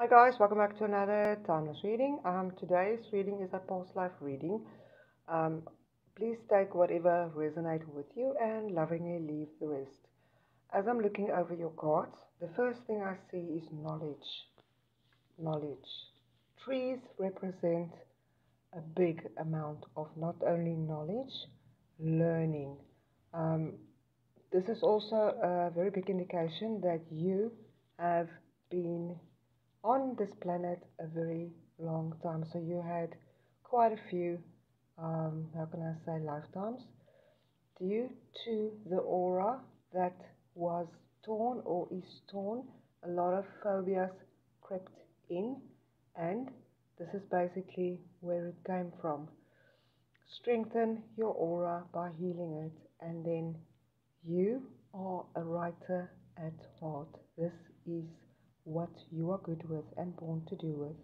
Hi guys, welcome back to another timeless reading. Today's reading is a past life reading. Um, Please take whatever resonates with you and lovingly leave the rest. As I'm looking over your cards, the first thing I see is knowledge. Knowledge. Trees represent a big amount of not only knowledge, learning. Um, this is also a very big indication that you have been on this planet a very long time. So you had quite a few, how can I say, lifetimes. Due to the aura that was torn or is torn, a lot of phobias crept in, and this is basically where it came from. Strengthen your aura by healing it, and then you are a writer at heart. This is what you are good with and born to do with.